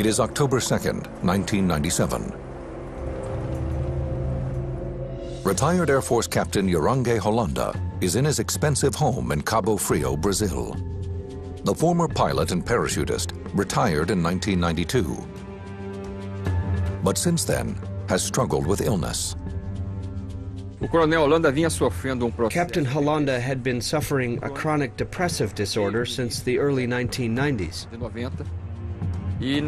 It is October 2nd, 1997. Retired Air Force Captain Yorange Holanda is in his expensive home in Cabo Frio, Brazil. The former pilot and parachutist retired in 1992, but since then has struggled with illness. Captain Holanda had been suffering a chronic depressive disorder since the early 1990s. In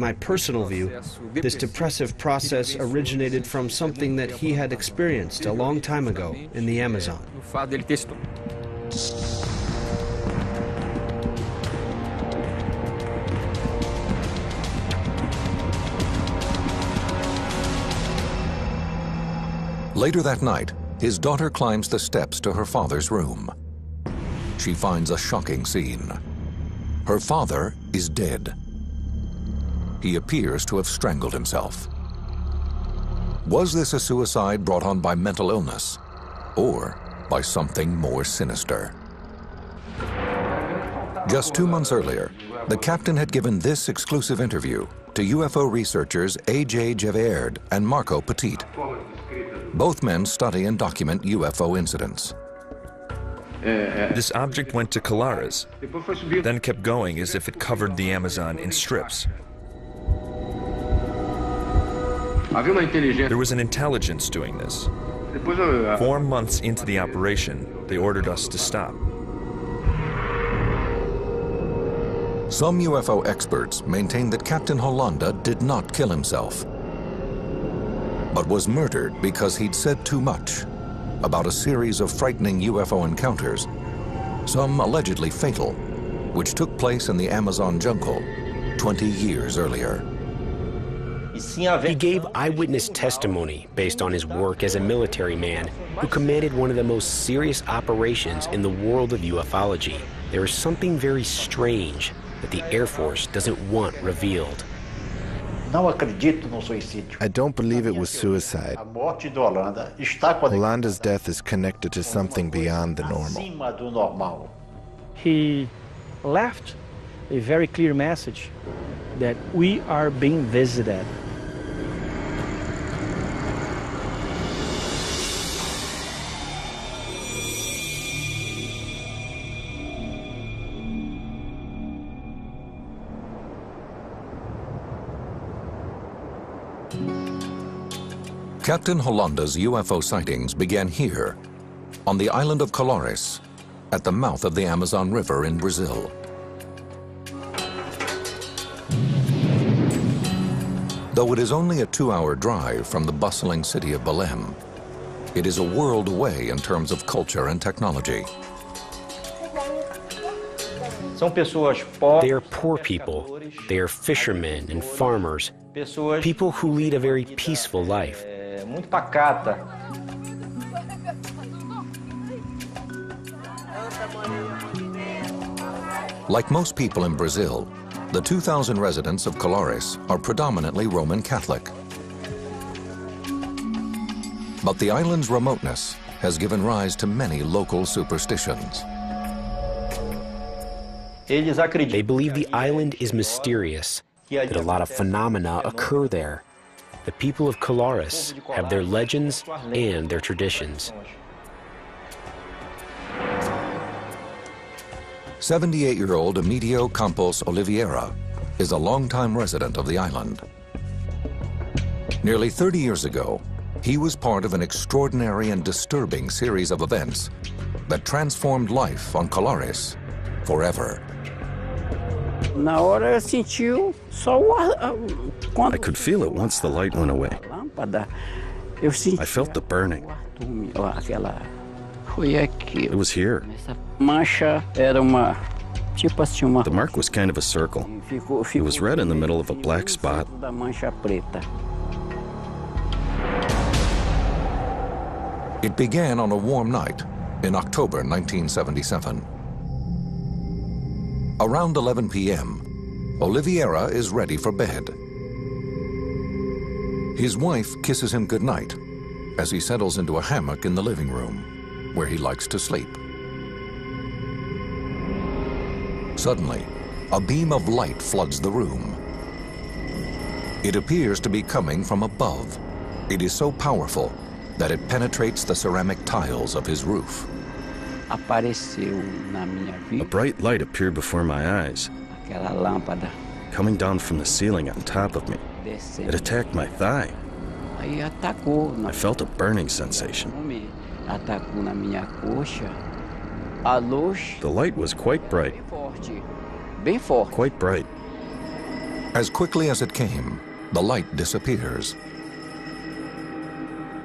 my personal view, this depressive process originated from something that he had experienced a long time ago in the Amazon. Later that night, his daughter climbs the steps to her father's room. She finds a shocking scene. Her father is dead. He appears to have strangled himself. Was this a suicide brought on by mental illness, or by something more sinister? Just 2 months earlier, the captain had given this exclusive interview to UFO researchers A.J. Gevaerd and Marco Petit. Both men study and document UFO incidents. This object went to Colares, then kept going as if it covered the Amazon in strips. There was an intelligence doing this. 4 months into the operation, they ordered us to stop. Some UFO experts maintain that Captain Holanda did not kill himself, but was murdered because he'd said too much about a series of frightening UFO encounters, some allegedly fatal, which took place in the Amazon jungle 20 years earlier. He gave eyewitness testimony based on his work as a military man who commanded one of the most serious operations in the world of ufology. There is something very strange that the Air Force doesn't want revealed. I don't believe it was suicide. Holanda's death is connected to something beyond the normal. He left a very clear message that we are being visited. Captain Holanda's UFO sightings began here, on the island of Colares, at the mouth of the Amazon River in Brazil. Though it is only a 2-hour drive from the bustling city of Belém, it is a world away in terms of culture and technology. They are poor people. They are fishermen and farmers, people who lead a very peaceful life. Like most people in Brazil, the 2,000 residents of Colares are predominantly Roman Catholic. But the island's remoteness has given rise to many local superstitions. They believe the island is mysterious, that a lot of phenomena occur there. The people of Colares have their legends and their traditions. 78-year-old Emilio Campos Oliveira is a longtime resident of the island. Nearly 30 years ago, he was part of an extraordinary and disturbing series of events that transformed life on Colares forever. I could feel it once the light went away. I felt the burning. It was here. The mark was kind of a circle. It was red in the middle of a black spot. It began on a warm night in October 1977. Around 11 p.m., Oliveira is ready for bed. His wife kisses him goodnight as he settles into a hammock in the living room, where he likes to sleep. Suddenly, a beam of light floods the room. It appears to be coming from above. It is so powerful that it penetrates the ceramic tiles of his roof. A bright light appeared before my eyes, coming down from the ceiling on top of me. It attacked my thigh. I felt a burning sensation. The light was quite bright. Quite bright. As quickly as it came, the light disappears.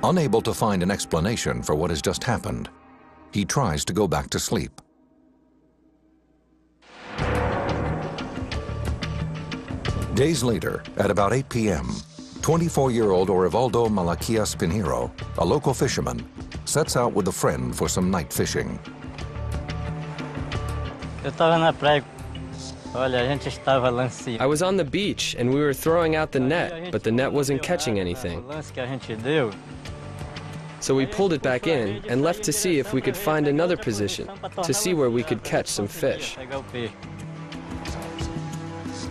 Unable to find an explanation for what has just happened, he tries to go back to sleep. Days later, at about 8 p.m., 24-year-old Orivaldo Malaquias Pinheiro, a local fisherman, sets out with a friend for some night fishing. I was on the beach and we were throwing out the net, but the net wasn't catching anything. So we pulled it back in and left to see if we could find another position, to see where we could catch some fish.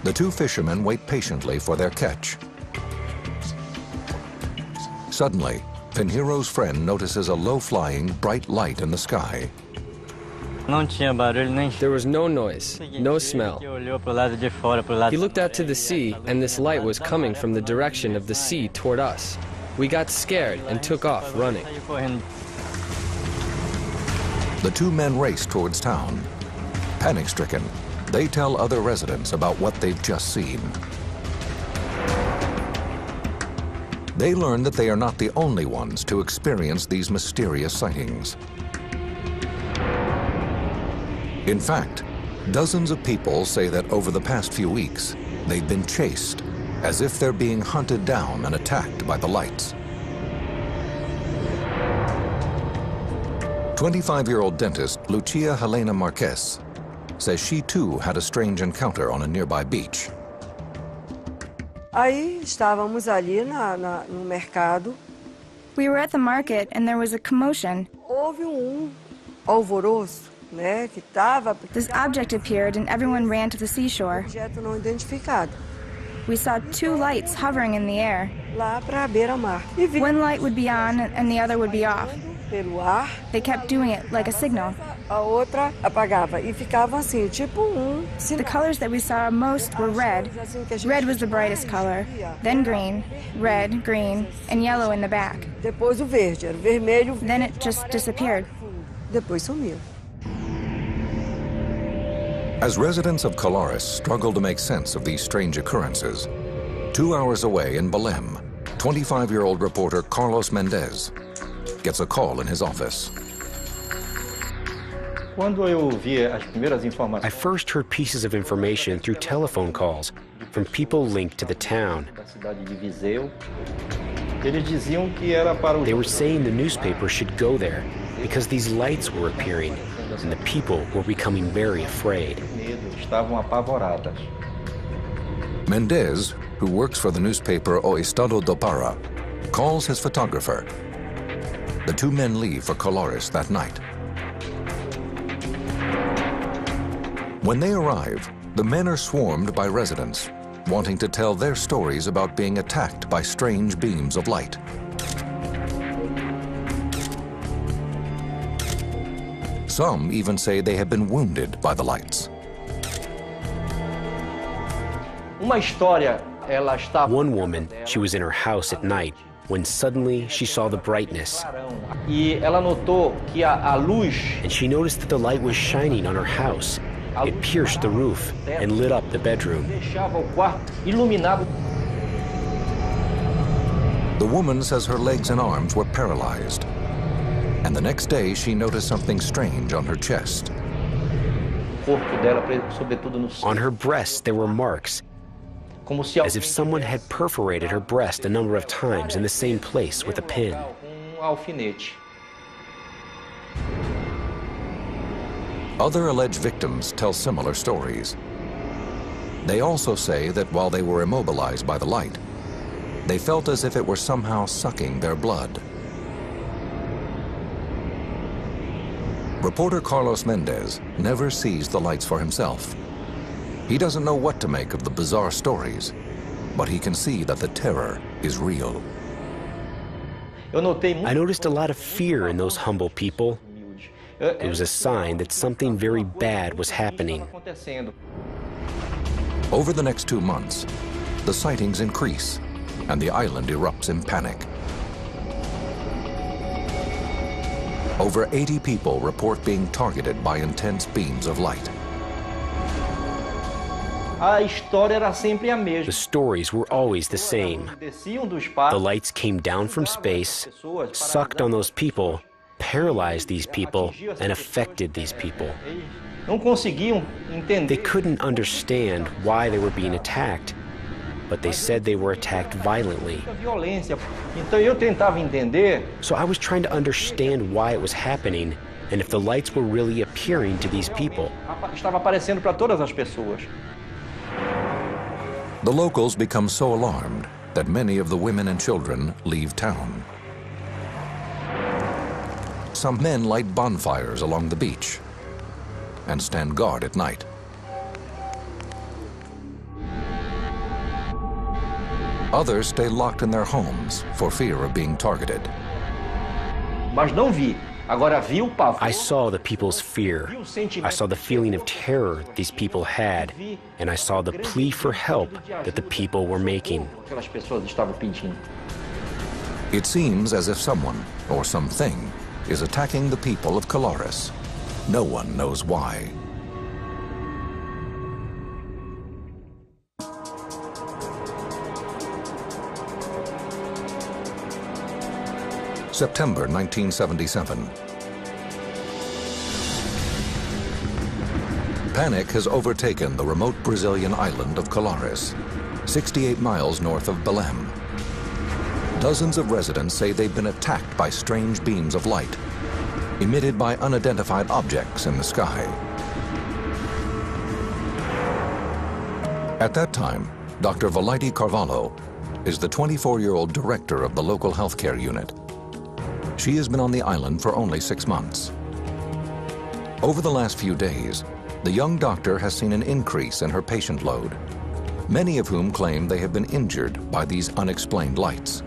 The two fishermen wait patiently for their catch. Suddenly, Pinheiro's friend notices a low-flying, bright light in the sky. There was no noise, no smell. He looked out to the sea, and this light was coming from the direction of the sea toward us. We got scared and took off running. The two men race towards town. Panic-stricken, they tell other residents about what they've just seen. They learn that they are not the only ones to experience these mysterious sightings. In fact, dozens of people say that over the past few weeks, they've been chased, as if they're being hunted down and attacked by the lights. 25-year-old dentist Lucia Helena Marquez says she too had a strange encounter on a nearby beach. Aí estávamos ali no mercado. We were at the market and there was a commotion. Houve alvoroço, né, que tava. This object appeared and everyone ran to the seashore. Objeto não identificado. We saw two lights hovering in the air. Lá pra beira-mar. One light would be on and the other would be off. Pelo ar. They kept doing it like a signal. A outra apagava e ficava assim, tipo The colors that we saw most were red. Red was the brightest color, then green, red, green, and yellow in the back. Depois o verde, era vermelho. Then it just disappeared. Depois sumiu. As residents of Colares struggle to make sense of these strange occurrences, 2 hours away in Belém, 25-year-old reporter Carlos Mendez gets a call in his office. I first heard pieces of information through telephone calls from people linked to the town. They were saying the newspaper should go there because these lights were appearing and the people were becoming very afraid. Mendez, who works for the newspaper O Estado do Pará, calls his photographer. The two men leave for Colares that night. When they arrive, the men are swarmed by residents, wanting to tell their stories about being attacked by strange beams of light. Some even say they have been wounded by the lights. One woman, she was in her house at night when suddenly she saw the brightness. And she noticed that the light was shining on her house. It pierced the roof and lit up the bedroom. The woman says her legs and arms were paralyzed. And the next day, she noticed something strange on her chest. On her breast, there were marks, as if someone had perforated her breast a number of times in the same place with a pin. Other alleged victims tell similar stories. They also say that while they were immobilized by the light, they felt as if it were somehow sucking their blood. Reporter Carlos Mendez never sees the lights for himself. He doesn't know what to make of the bizarre stories, but he can see that the terror is real. I noticed a lot of fear in those humble people. It was a sign that something very bad was happening. Over the next 2 months, the sightings increase and the island erupts in panic. Over 80 people report being targeted by intense beams of light. The stories were always the same. The lights came down from space, sucked on those people, paralyzed these people, and affected these people. They couldn't understand why they were being attacked, but they said they were attacked violently. So I was trying to understand why it was happening and if the lights were really appearing to these people. The locals become so alarmed that many of the women and children leave town. Some men light bonfires along the beach and stand guard at night. Others stay locked in their homes for fear of being targeted. I saw the people's fear. I saw the feeling of terror these people had, and I saw the plea for help that the people were making. It seems as if someone or something is attacking the people of Colares. No one knows why. September 1977. Panic has overtaken the remote Brazilian island of Colares, 68 miles north of Belém. Dozens of residents say they've been attacked by strange beams of light, emitted by unidentified objects in the sky. At that time, Dr. Valaide Carvalho is the 24-year-old director of the local healthcare unit. She has been on the island for only 6 months. Over the last few days, the young doctor has seen an increase in her patient load, many of whom claim they have been injured by these unexplained lights.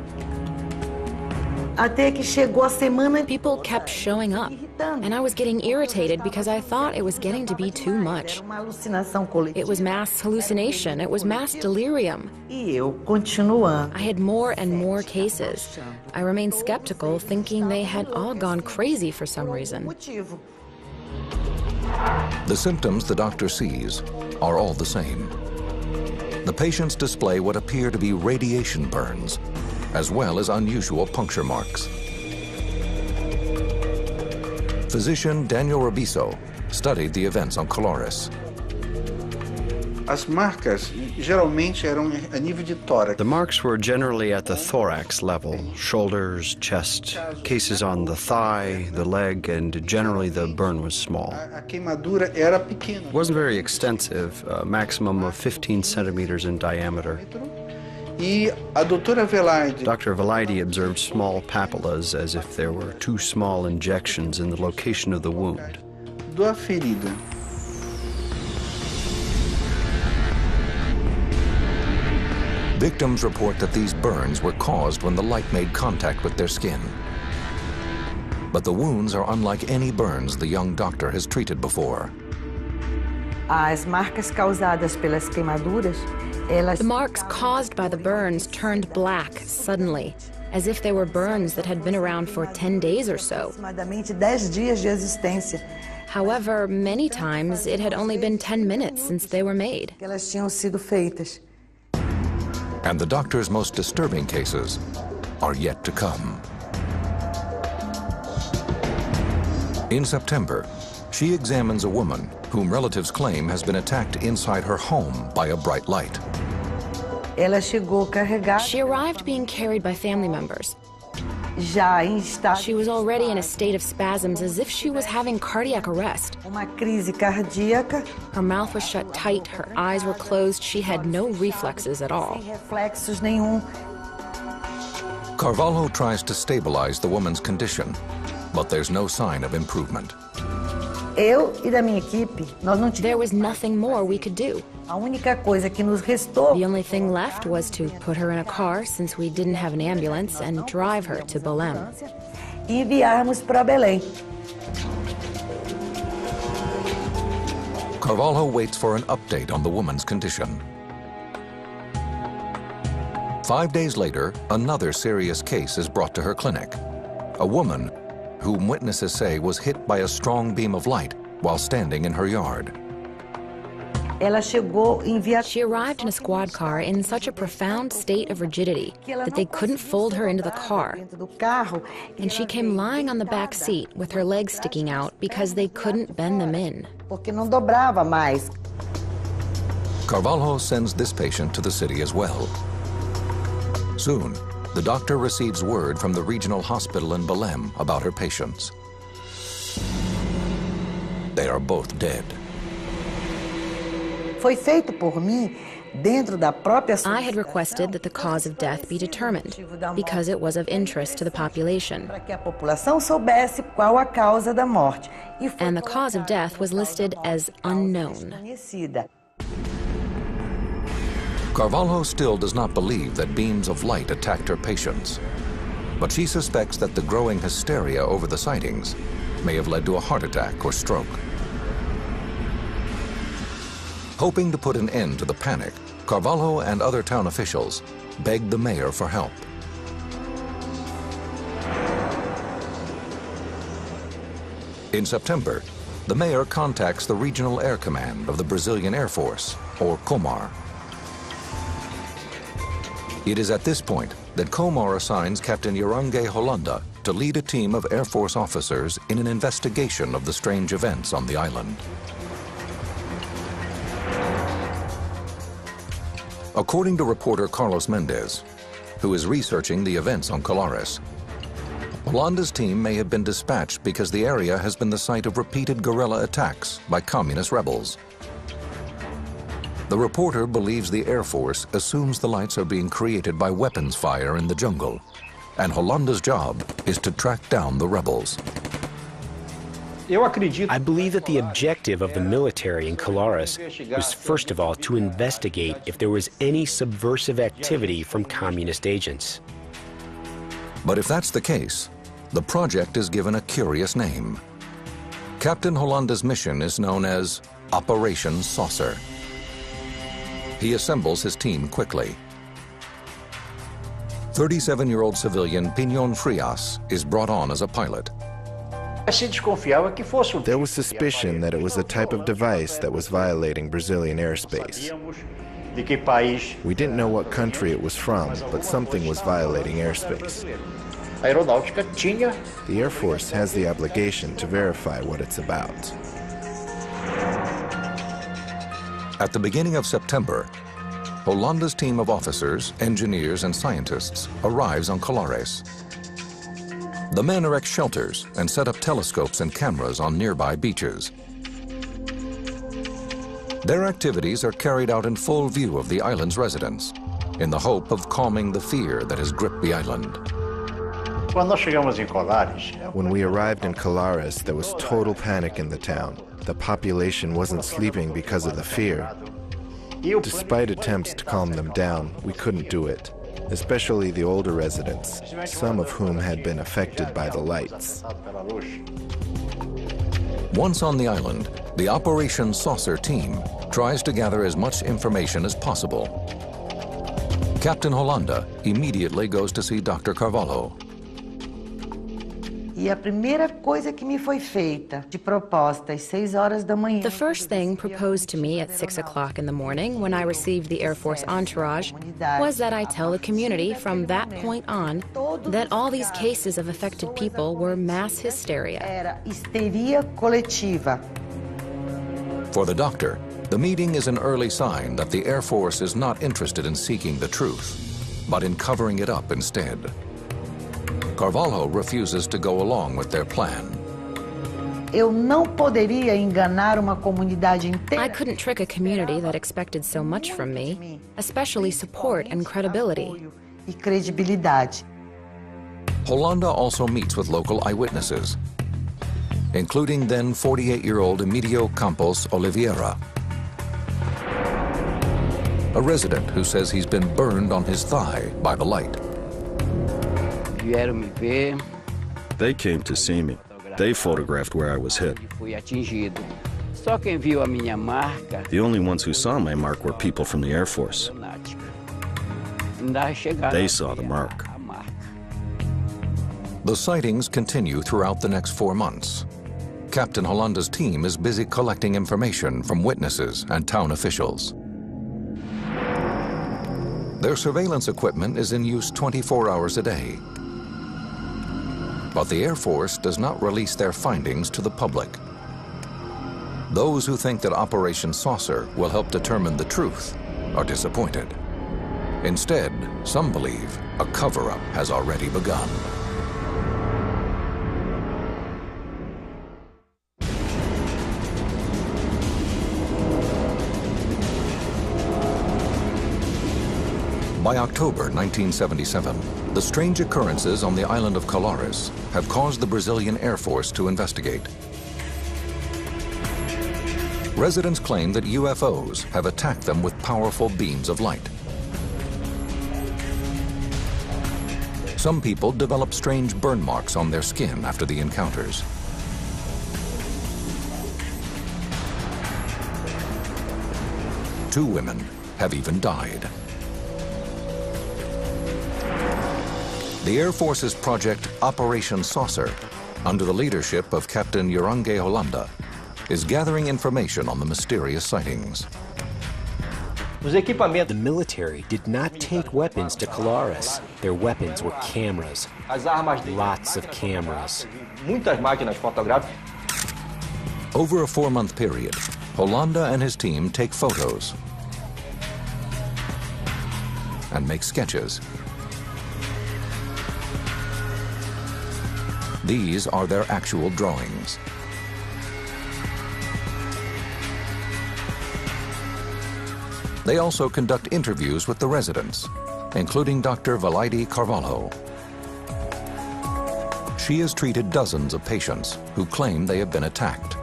People kept showing up, and I was getting irritated because I thought it was getting to be too much. It was mass hallucination, it was mass delirium. I had more and more cases. I remained skeptical, thinking they had all gone crazy for some reason. The symptoms the doctor sees are all the same. The patients display what appear to be radiation burns, as well as unusual puncture marks. Physician Daniel Rabiso studied the events on Colares. The marks were generally at the thorax level, shoulders, chest, cases on the thigh, the leg, and generally the burn was small. It wasn't very extensive, a maximum of 15 centimeters in diameter. Dr. Valaide observed small papillas as if there were 2 small injections in the location of the wound. Victims report that these burns were caused when the light made contact with their skin. But the wounds are unlike any burns the young doctor has treated before. The marks caused by the burns turned black suddenly, as if they were burns that had been around for 10 days or so. However, many times it had only been 10 minutes since they were made. And the doctor's most disturbing cases are yet to come. In September, she examines a woman whom relatives claim has been attacked inside her home by a bright light. She arrived being carried by family members. She was already in a state of spasms as if she was having cardiac arrest. Her mouth was shut tight, her eyes were closed, she had no reflexes at all. Carvalho tries to stabilize the woman's condition, but there's no sign of improvement. There was nothing more we could do. The only thing left was to put her in a car, since we didn't have an ambulance, and drive her to Belém. Carvalho waits for an update on the woman's condition. 5 days later, another serious case is brought to her clinic. A woman whom witnesses say was hit by a strong beam of light while standing in her yard. She arrived in a squad car in such a profound state of rigidity that they couldn't fold her into the car. And she came lying on the back seat with her legs sticking out because they couldn't bend them in. Carvalho sends this patient to the city as well. Soon, the doctor receives word from the regional hospital in Belém about her patients. They are both dead. I had requested that the cause of death be determined because it was of interest to the population. And the cause of death was listed as unknown. Carvalho still does not believe that beams of light attacked her patients, but she suspects that the growing hysteria over the sightings may have led to a heart attack or stroke. Hoping to put an end to the panic, Carvalho and other town officials begged the mayor for help. In September, the mayor contacts the Regional Air Command of the Brazilian Air Force, or COMAR. It is at this point that COMAR assigns Captain Yarangue Holanda to lead a team of Air Force officers in an investigation of the strange events on the island. According to reporter Carlos Mendez, who is researching the events on Colares, Holanda's team may have been dispatched because the area has been the site of repeated guerrilla attacks by communist rebels. The reporter believes the Air Force assumes the lights are being created by weapons fire in the jungle, and Holanda's job is to track down the rebels. I believe that the objective of the military in Colares was first of all to investigate if there was any subversive activity from communist agents. But if that's the case, the project is given a curious name. Captain Holanda's mission is known as Operation Saucer. He assembles his team quickly. 37-year-old civilian Pinon Frias is brought on as a pilot. There was suspicion that it was a type of device that was violating Brazilian airspace. We didn't know what country it was from, but something was violating airspace. The Air Force has the obligation to verify what it's about. At the beginning of September, Holanda's team of officers, engineers, and scientists arrives on Colares. The men erect shelters and set up telescopes and cameras on nearby beaches. Their activities are carried out in full view of the island's residents, in the hope of calming the fear that has gripped the island. When we arrived in Colares, there was total panic in the town. The population wasn't sleeping because of the fear. Despite attempts to calm them down, we couldn't do it, especially the older residents, some of whom had been affected by the lights. Once on the island, the Operation Saucer team tries to gather as much information as possible. Captain Holanda immediately goes to see Dr. Carvalho. The first thing proposed to me at 6 o'clock in the morning when I received the Air Force entourage was that I tell the community from that point on that all these cases of affected people were mass hysteria. For the doctor, the meeting is an early sign that the Air Force is not interested in seeking the truth, but in covering it up instead. Carvalho refuses to go along with their plan. I couldn't trick a community that expected so much from me, especially support and credibility. Holanda also meets with local eyewitnesses. including then 48-year-old Emilio Campos Oliveira, a resident who says he's been burned on his thigh by the light. They came to see me. They photographed where I was hit. The only ones who saw my mark were people from the Air Force. They saw the mark. The sightings continue throughout the next 4 months. Captain Holanda's team is busy collecting information from witnesses and town officials. Their surveillance equipment is in use 24 hours a day. But the Air Force does not release their findings to the public. Those who think that Operation Saucer will help determine the truth are disappointed. Instead, some believe a cover-up has already begun. By October 1977, the strange occurrences on the island of Colares have caused the Brazilian Air Force to investigate. Residents claim that UFOs have attacked them with powerful beams of light. Some people develop strange burn marks on their skin after the encounters. Two women have even died. The Air Force's project Operation Saucer, under the leadership of Captain Urangue Holanda, is gathering information on the mysterious sightings. The military did not take weapons to Colares. Their weapons were cameras. Lots of cameras. Over a 4-month period, Holanda and his team take photos and make sketches. These are their actual drawings. They also conduct interviews with the residents, including Dr. Valaide Carvalho. She has treated dozens of patients who claim they have been attacked.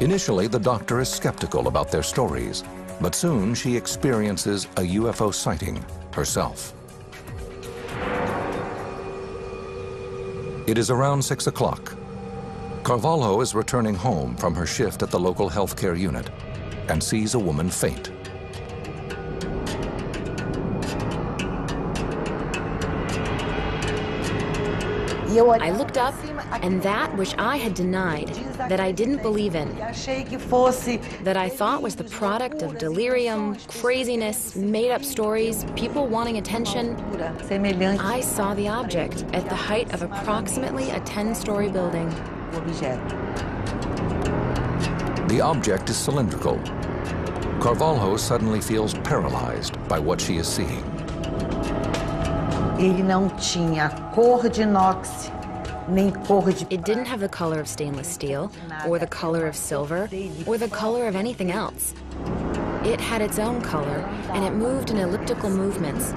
Initially, the doctor is skeptical about their stories, but soon she experiences a UFO sighting herself. It is around 6 o'clock. Carvalho is returning home from her shift at the local healthcare unit and sees a woman faint. I looked up, and that which I had denied, that I didn't believe in, that I thought was the product of delirium, craziness, made-up stories, people wanting attention, I saw the object at the height of approximately a 10-story building. The object is cylindrical. Carvalho suddenly feels paralyzed by what she is seeing. It didn't have the color of stainless steel, or the color of silver, or the color of anything else. It had its own color, and it moved in elliptical movements.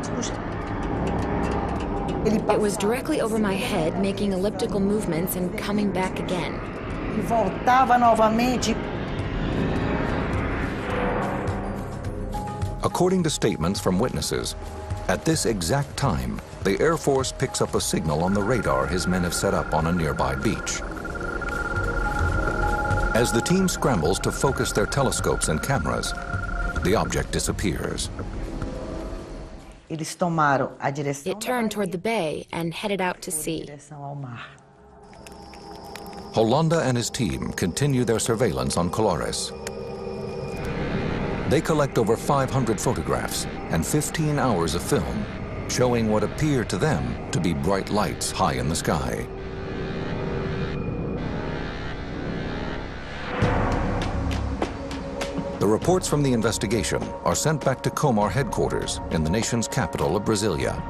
It was directly over my head, making elliptical movements and coming back again. According to statements from witnesses, at this exact time, the Air Force picks up a signal on the radar his men have set up on a nearby beach. As the team scrambles to focus their telescopes and cameras, the object disappears. It turned toward the bay and headed out to sea. Holanda and his team continue their surveillance on Colares. They collect over 500 photographs and 15 hours of film, showing what appear to them to be bright lights high in the sky. The reports from the investigation are sent back to Comar headquarters in the nation's capital of Brasilia.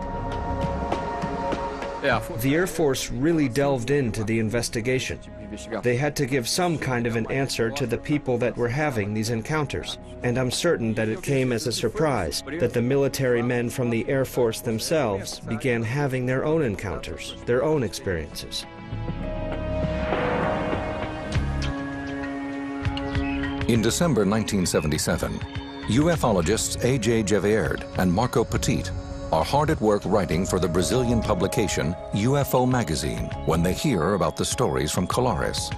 The Air Force really delved into the investigation. They had to give some kind of an answer to the people that were having these encounters. And I'm certain that it came as a surprise that the military men from the Air Force themselves began having their own encounters, their own experiences. In December 1977, ufologists A.J. Gevaerd and Marco Petit are hard at work writing for the Brazilian publication UFO magazine when they hear about the stories from Colares.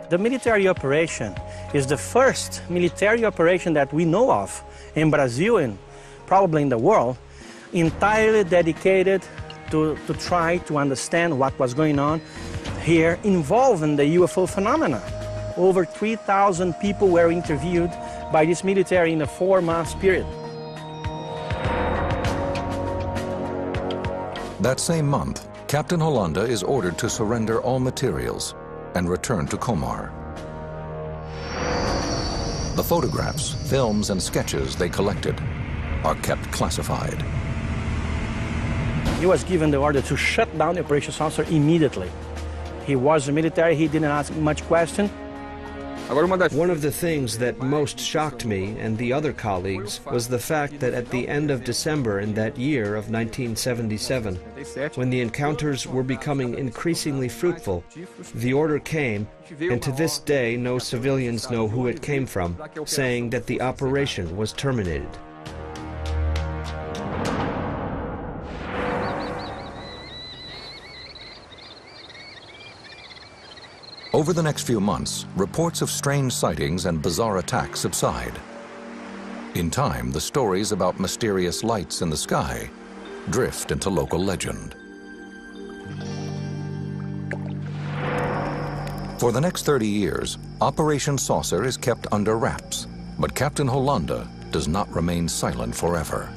The military operation is the first military operation that we know of in Brazil and probably in the world, entirely dedicated to try to understand what was going on here involving the UFO phenomena. Over 3,000 people were interviewed by this military in a 4-month period. That same month, Captain Hollanda is ordered to surrender all materials and return to Comar. The photographs, films, and sketches they collected are kept classified. He was given the order to shut down the operations saucer immediately. He was a military, he didn't ask much questions. One of the things that most shocked me and the other colleagues was the fact that at the end of December in that year of 1977, when the encounters were becoming increasingly fruitful, the order came, and to this day no civilians know who it came from, saying that the operation was terminated. Over the next few months, reports of strange sightings and bizarre attacks subside. In time, the stories about mysterious lights in the sky drift into local legend. For the next 30 years, Operation Saucer is kept under wraps, but Captain Hollanda does not remain silent forever.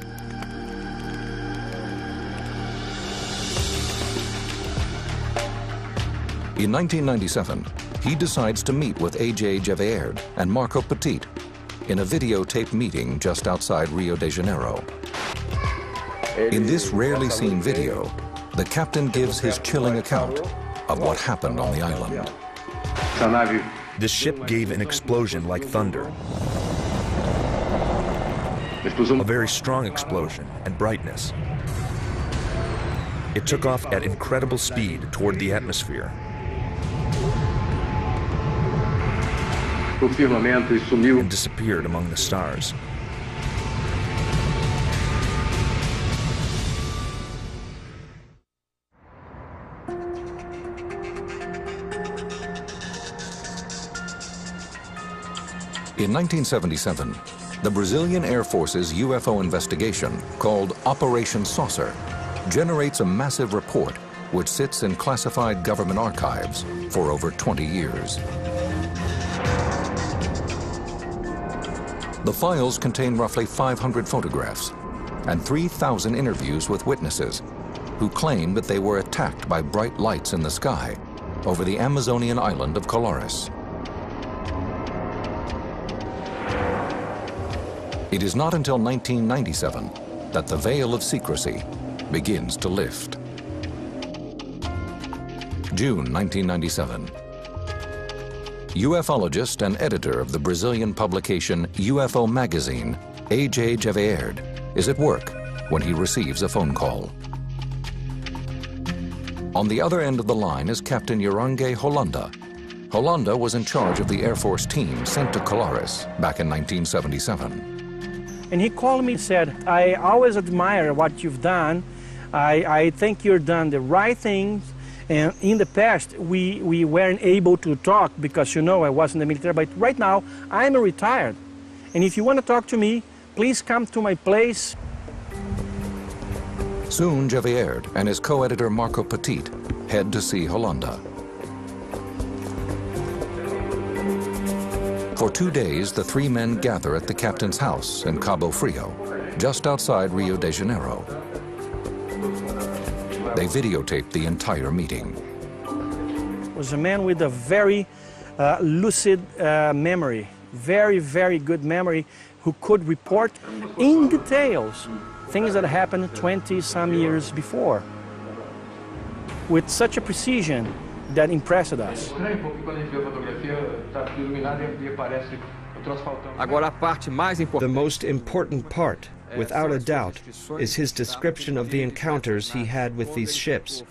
In 1997, he decides to meet with A.J. Gevaerd and Marco Petit in a videotape meeting just outside Rio de Janeiro. In this rarely seen video, the captain gives his chilling account of what happened on the island. The ship gave an explosion like thunder. A very strong explosion and brightness. It took off at incredible speed toward the atmosphere. And disappeared among the stars. In 1977, the Brazilian Air Force's UFO investigation, called Operation Saucer, generates a massive report which sits in classified government archives for over 20 years. The files contain roughly 500 photographs and 3,000 interviews with witnesses who claim that they were attacked by bright lights in the sky over the Amazonian island of Colares. It is not until 1997 that the veil of secrecy begins to lift. June 1997. Ufologist and editor of the Brazilian publication UFO magazine, A.J. Gevaerd, is at work when he receives a phone call. On the other end of the line is Captain Yorange Hollanda. Hollanda was in charge of the Air Force team sent to Colares back in 1977. And he called me and said, I always admire what you've done. I think you've done the right things. And in the past, we weren't able to talk because, you know, I was in the military. But right now, I'm retired. And if you want to talk to me, please come to my place. Soon, Gevaerd and his co-editor Marco Petit head to see Hollanda. For 2 days, the three men gather at the captain's house in Cabo Frio, just outside Rio de Janeiro. They videotape the entire meeting. He was a man with a very lucid memory, very, very good memory, who could report in details things that happened 20-some years before, with such a precision that impressed us. The most important part without a doubt, is his description of the encounters he had with these ships.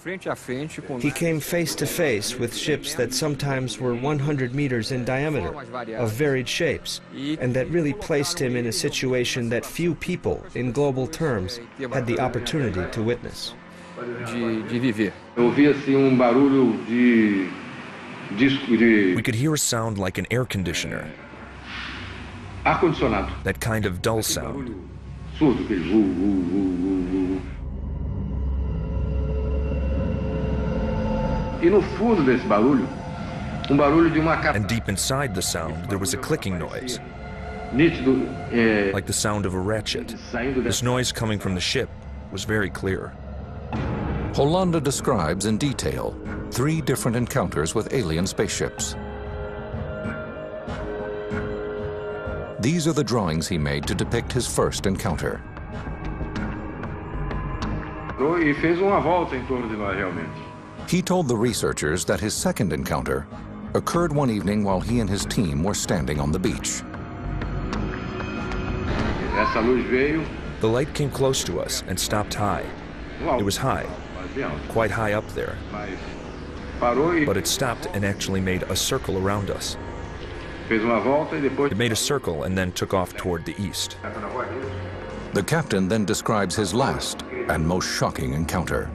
He came face to face with ships that sometimes were 100 meters in diameter, of varied shapes, and that really placed him in a situation that few people, in global terms, had the opportunity to witness. We could hear a sound like an air conditioner. That kind of dull sound. And deep inside the sound, there was a clicking noise, like the sound of a ratchet. This noise coming from the ship was very clear. Hollanda describes in detail 3 different encounters with alien spaceships. These are the drawings he made to depict his first encounter. He told the researchers that his second encounter occurred one evening while he and his team were standing on the beach. The light came close to us and stopped high. It was high, quite high up there. But it stopped and actually made a circle around us. It made a circle and then took off toward the east. The captain then describes his last and most shocking encounter.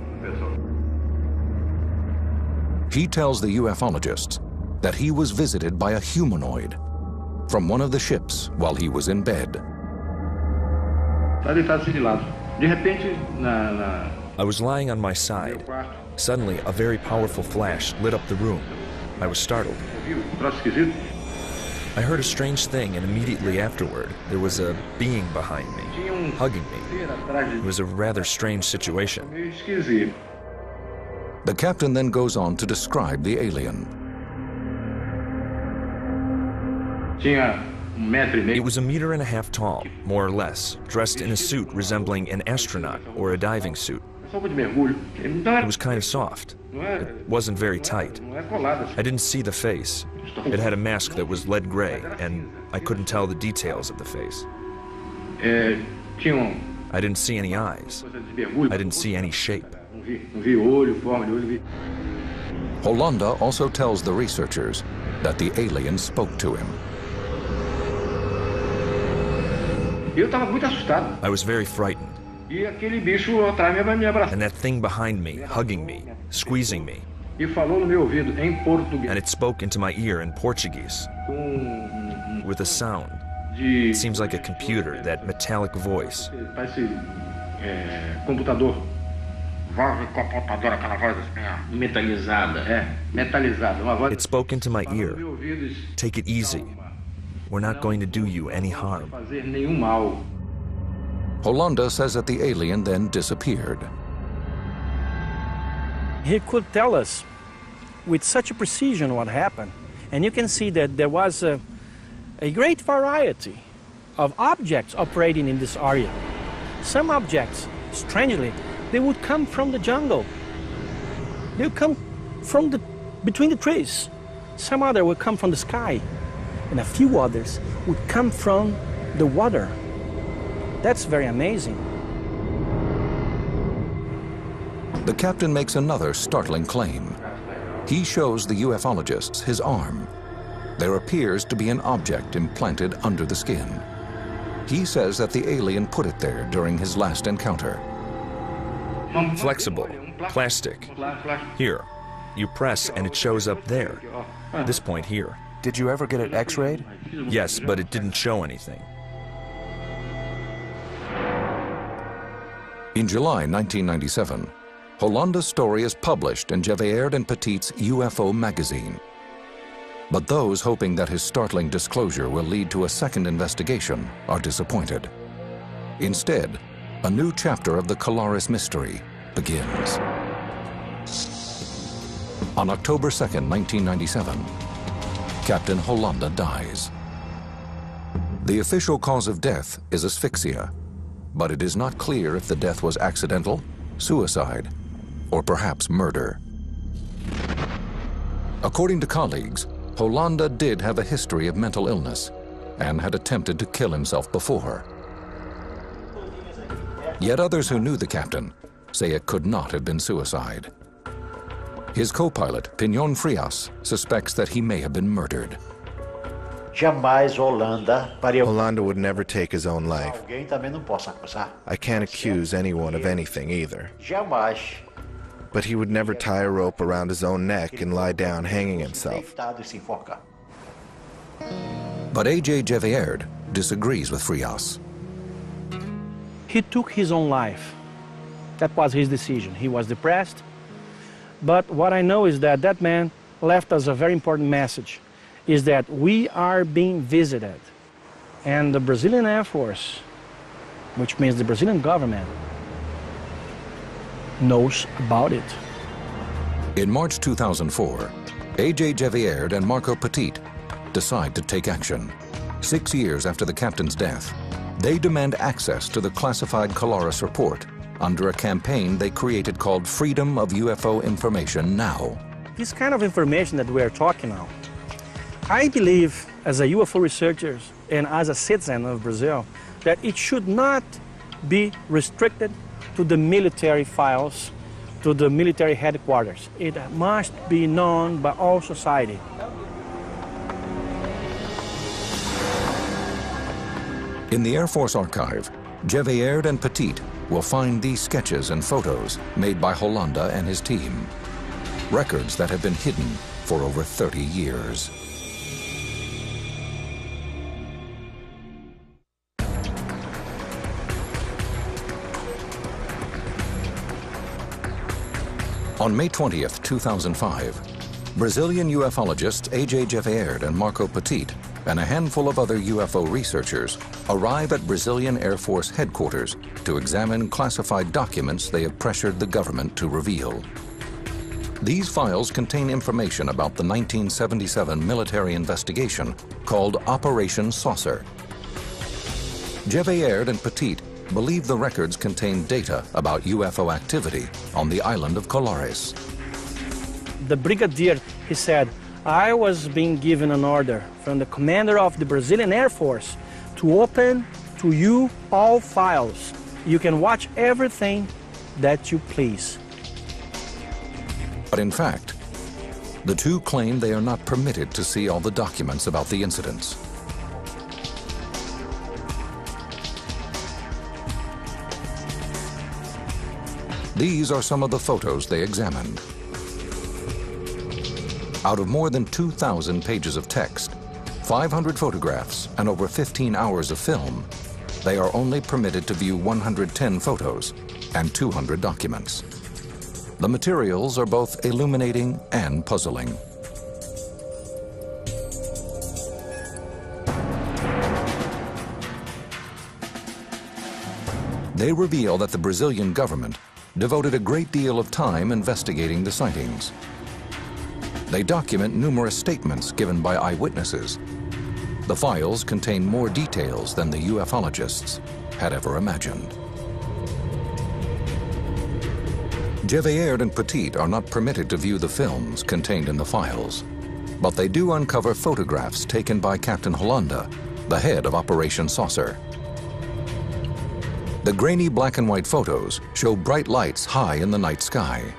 He tells the ufologists that he was visited by a humanoid from one of the ships while he was in bed. I was lying on my side. Suddenly, a very powerful flash lit up the room. I was startled. I heard a strange thing, and immediately afterward, there was a being behind me, hugging me. It was a rather strange situation. The captain then goes on to describe the alien. It was 1.5 meters tall, more or less, dressed in a suit resembling an astronaut or a diving suit. It was kind of soft. It wasn't very tight. I didn't see the face. It had a mask that was lead gray, and I couldn't tell the details of the face. I didn't see any eyes. I didn't see any shape. Hollanda also tells the researchers that the alien spoke to him. I was very frightened. And that thing behind me, hugging me, squeezing me. And it spoke into my ear in Portuguese, with a sound. It seems like a computer, that metallic voice. It spoke into my ear. Take it easy. We're not going to do you any harm. Hollanda says that the alien then disappeared. He could tell us with such a precision what happened. And you can see that there was a great variety of objects operating in this area. Some objects, strangely, they would come from the jungle. They would come from between the trees. Some other would come from the sky. And a few others would come from the water. That's very amazing. The captain makes another startling claim. He shows the ufologists his arm. There appears to be an object implanted under the skin. He says that the alien put it there during his last encounter. Flexible, plastic. Here, you press and it shows up there. This point here. Did you ever get it x-rayed? Yes, but it didn't show anything. In July 1997, Hollanda's story is published in Gevaerd and Petit's UFO magazine. But those hoping that his startling disclosure will lead to a second investigation are disappointed. Instead, a new chapter of the Colares mystery begins. On October 2nd, 1997, Captain Hollanda dies. The official cause of death is asphyxia, but it is not clear if the death was accidental, suicide, or perhaps murder. According to colleagues, Hollanda did have a history of mental illness and had attempted to kill himself before. Yet others who knew the captain say it could not have been suicide. His co-pilot, Pinon Frias, suspects that he may have been murdered. Holanda would never take his own life. I can't accuse anyone of anything either. But he would never tie a rope around his own neck and lie down hanging himself. But A.J. Gevierd disagrees with Frias. He took his own life. That was his decision. He was depressed. But what I know is that that man left us a very important message, is that we are being visited. And the Brazilian Air Force, which means the Brazilian government, knows about it. In March 2004, A.J. Gevierd and Marco Petit decide to take action. 6 years after the captain's death, they demand access to the classified Colares report under a campaign they created called Freedom of UFO Information Now. This kind of information that we are talking about, I believe as a UFO researcher and as a citizen of Brazil, that it should not be restricted to the military files, to the military headquarters. It must be known by all society. In the Air Force archive, Gevierd and Petit will find these sketches and photos made by Holanda and his team. Records that have been hidden for over 30 years. On May 20th, 2005, Brazilian ufologists A.J. Gevierd and Marco Petit and a handful of other UFO researchers arrive at Brazilian Air Force headquarters to examine classified documents they have pressured the government to reveal. These files contain information about the 1977 military investigation called Operation Saucer. Gevierd and Petit believe the records contain data about UFO activity on the island of Colares. The brigadier, he said, I was being given an order from the commander of the Brazilian Air Force to open to you all files. You can watch everything that you please. But in fact, the two claim they are not permitted to see all the documents about the incidents. These are some of the photos they examined. Out of more than 2,000 pages of text, 500 photographs, and over 15 hours of film, they are only permitted to view 110 photos and 200 documents. The materials are both illuminating and puzzling. They reveal that the Brazilian government devoted a great deal of time investigating the sightings. They document numerous statements given by eyewitnesses. The files contain more details than the ufologists had ever imagined. Gevierd and Petit are not permitted to view the films contained in the files, but they do uncover photographs taken by Captain Holanda, the head of Operation Saucer. The grainy black and white photos show bright lights high in the night sky.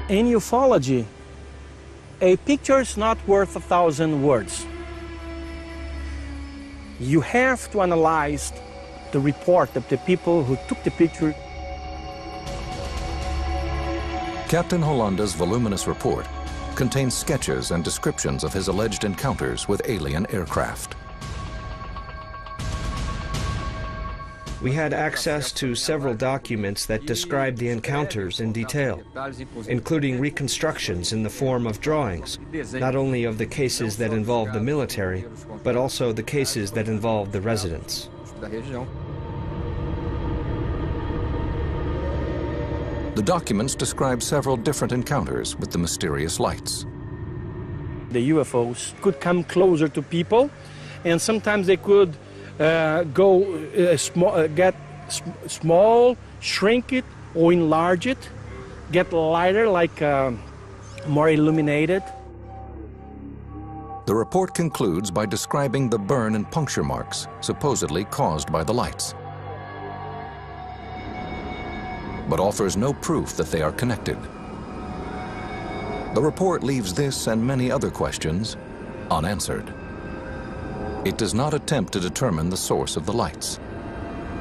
In ufology, a picture is not worth 1,000 words. You have to analyze the report of the people who took the picture. Captain Holanda's voluminous report contains sketches and descriptions of his alleged encounters with alien aircraft. We had access to several documents that describe the encounters in detail, including reconstructions in the form of drawings, not only of the cases that involved the military, but also the cases that involved the residents. The documents describe several different encounters with the mysterious lights. The UFOs could come closer to people, and sometimes they could get small, shrink it, or enlarge it, get lighter, like more illuminated. The report concludes by describing the burn and puncture marks supposedly caused by the lights. but offers no proof that they are connected. The report leaves this and many other questions unanswered. It does not attempt to determine the source of the lights,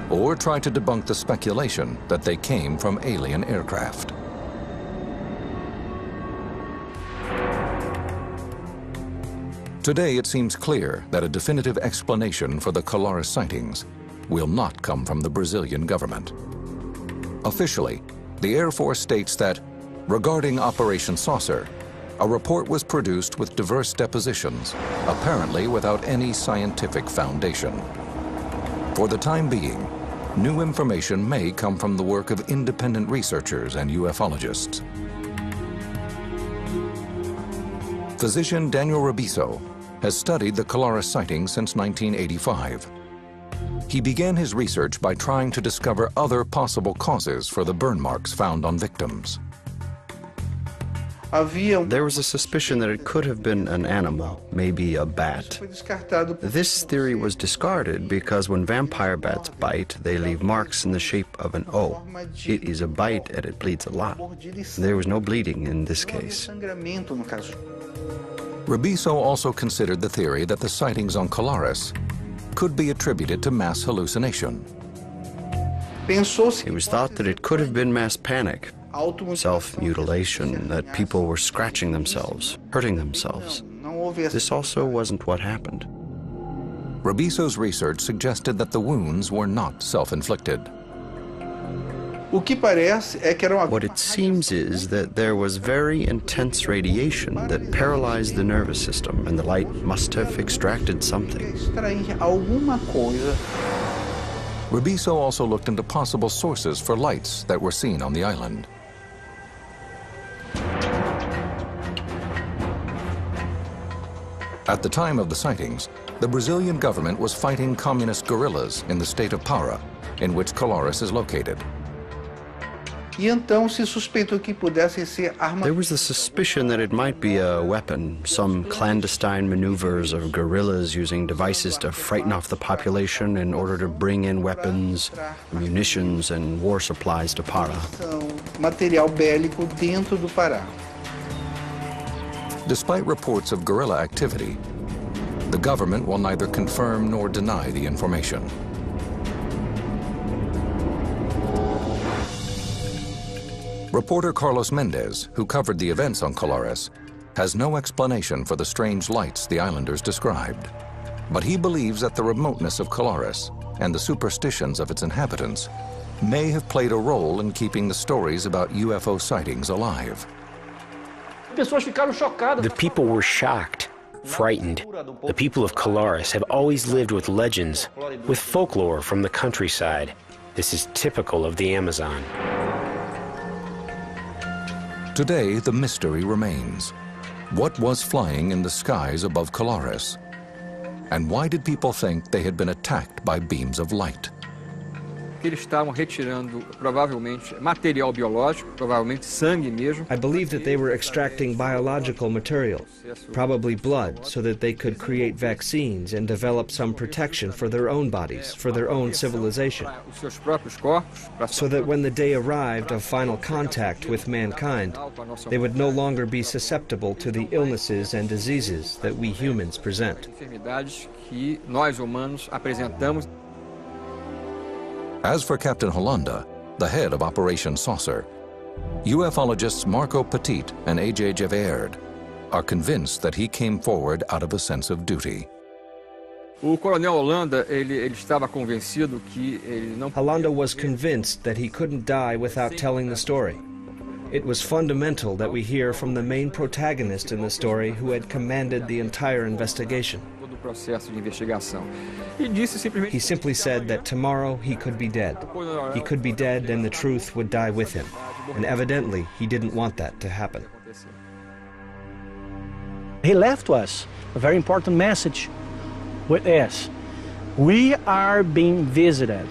or try to debunk the speculation that they came from alien aircraft. Today, it seems clear that a definitive explanation for the Colares sightings will not come from the Brazilian government. Officially, the Air Force states that, regarding Operation Saucer, a report was produced with diverse depositions, apparently without any scientific foundation. For the time being, new information may come from the work of independent researchers and ufologists. Physician Daniel Rebiso has studied the Colares sightings since 1985. He began his research by trying to discover other possible causes for the burn marks found on victims. There was a suspicion that it could have been an animal, maybe a bat. This theory was discarded because when vampire bats bite, they leave marks in the shape of an O. It is a bite and it bleeds a lot. There was no bleeding in this case. Rebiso also considered the theory that the sightings on Colares could be attributed to mass hallucination. It was thought that it could have been mass panic, self-mutilation, that people were scratching themselves, hurting themselves. This also wasn't what happened. Rebiso's research suggested that the wounds were not self-inflicted. What it seems is that there was very intense radiation that paralyzed the nervous system, and the light must have extracted something. Rebiso also looked into possible sources for lights that were seen on the island. At the time of the sightings, the Brazilian government was fighting communist guerrillas in the state of Pará, in which Colares is located. There was the suspicion that it might be a weapon, some clandestine maneuvers of guerrillas using devices to frighten off the population in order to bring in weapons, munitions, and war supplies to Pará. Despite reports of guerrilla activity, the government will neither confirm nor deny the information. Reporter Carlos Mendez, who covered the events on Colares, has no explanation for the strange lights the islanders described. But he believes that the remoteness of Colares and the superstitions of its inhabitants may have played a role in keeping the stories about UFO sightings alive. The people were shocked, frightened. The people of Colares have always lived with legends, with folklore from the countryside. This is typical of the Amazon. Today, the mystery remains. What was flying in the skies above Colares? And why did people think they had been attacked by beams of light? Eles estavam retirando provavelmente material biológico, provavelmente sangue mesmo. I believe that they were extracting biological material, probably blood, so that they could create vaccines and develop some protection for their own bodies, for their own civilization. So that when the day arrived of final contact with mankind, they would no longer be susceptible to the illnesses and diseases that we humans present. As for Captain Holanda, the head of Operation Saucer, ufologists Marco Petit and A.J. Gevaerd are convinced that he came forward out of a sense of duty. Holanda was convinced that he couldn't die without telling the story. It was fundamental that we hear from the main protagonist in the story who had commanded the entire investigation. He simply said that tomorrow he could be dead. He could be dead and the truth would die with him. And evidently, he didn't want that to happen. He left us a very important message with us. We are being visited.